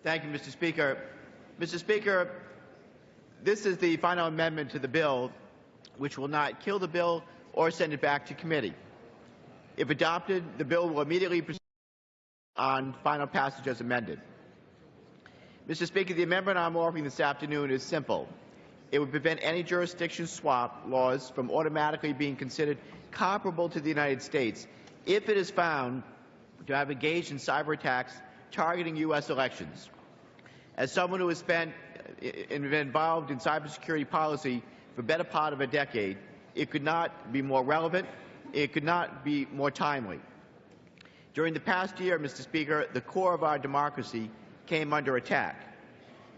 Thank you, Mr. Speaker. Mr. Speaker, this is the final amendment to the bill, which will not kill the bill or send it back to committee. If adopted, the bill will immediately proceed on final passage as amended. Mr. Speaker, the amendment I'm offering this afternoon is simple. It would prevent any jurisdiction swap laws from automatically being considered comparable to the United States if it is found to have engaged in cyber attacks targeting U.S. elections. As someone who has been involved in cybersecurity policy for the better part of a decade, it could not be more relevant, it could not be more timely. During the past year, Mr. Speaker, the core of our democracy came under attack.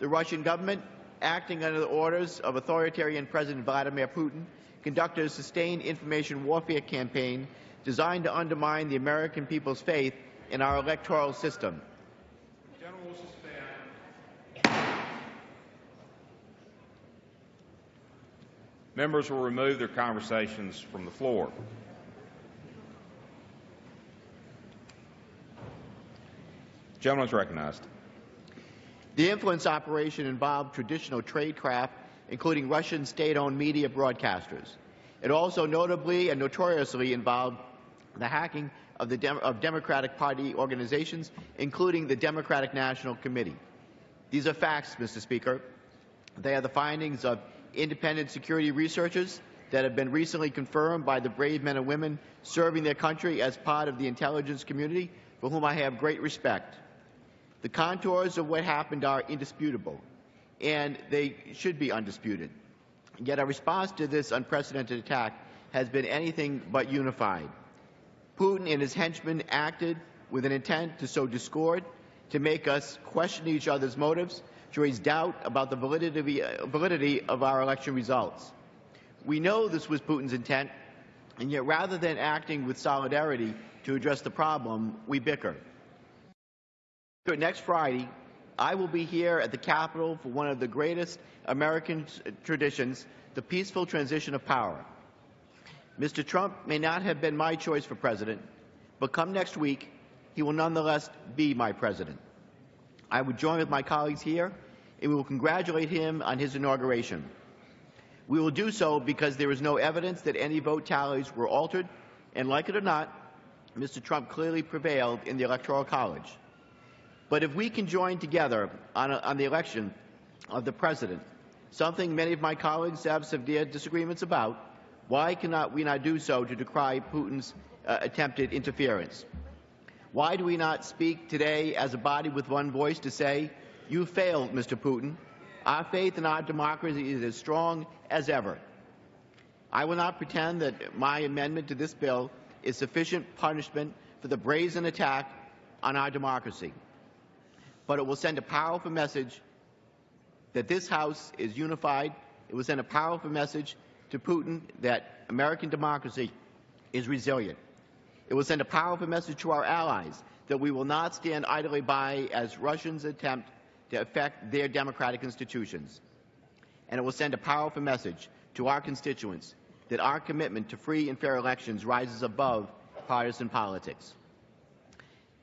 The Russian government, acting under the orders of authoritarian President Vladimir Putin, conducted a sustained information warfare campaign designed to undermine the American people's faith in our electoral system. Members will remove their conversations from the floor. The gentleman is recognized. The influence operation involved traditional tradecraft, including Russian state-owned media broadcasters. It also notably and notoriously involved the hacking of Democratic Party organizations, including the Democratic National Committee. These are facts, Mr. Speaker. They are the findings of independent security researchers that have been recently confirmed by the brave men and women serving their country as part of the intelligence community, for whom I have great respect. The contours of what happened are indisputable, and they should be undisputed. Yet our response to this unprecedented attack has been anything but unified. Putin and his henchmen acted with an intent to sow discord, to make us question each other's motives, to raise doubt about the validity of our election results. We know this was Putin's intent, and yet rather than acting with solidarity to address the problem, we bicker. Next Friday, I will be here at the Capitol for one of the greatest American traditions, the peaceful transition of power. Mr. Trump may not have been my choice for president, but come next week, he will nonetheless be my president. I would join with my colleagues here, and we will congratulate him on his inauguration. We will do so because there is no evidence that any vote tallies were altered, and like it or not, Mr. Trump clearly prevailed in the Electoral College. But if we can join together on the election of the president, something many of my colleagues have severe disagreements about, why cannot we not do so to decry Putin's attempted interference? Why do we not speak today as a body with one voice to say, you failed, Mr. Putin. Our faith in our democracy is as strong as ever. I will not pretend that my amendment to this bill is sufficient punishment for the brazen attack on our democracy. But it will send a powerful message that this House is unified. It will send a powerful message to Putin that American democracy is resilient. It will send a powerful message to our allies that we will not stand idly by as Russians attempt to affect their democratic institutions. And it will send a powerful message to our constituents that our commitment to free and fair elections rises above partisan politics.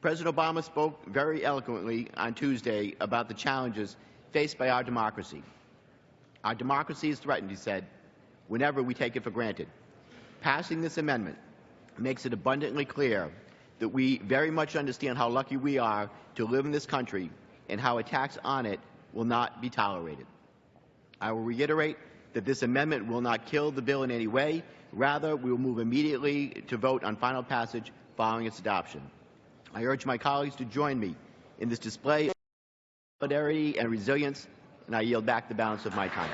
President Obama spoke very eloquently on Tuesday about the challenges faced by our democracy. Our democracy is threatened, he said, whenever we take it for granted. Passing this amendment makes it abundantly clear that we very much understand how lucky we are to live in this country and how attacks on it will not be tolerated. I will reiterate that this amendment will not kill the bill in any way. Rather, we will move immediately to vote on final passage following its adoption. I urge my colleagues to join me in this display of solidarity and resilience, and I yield back the balance of my time.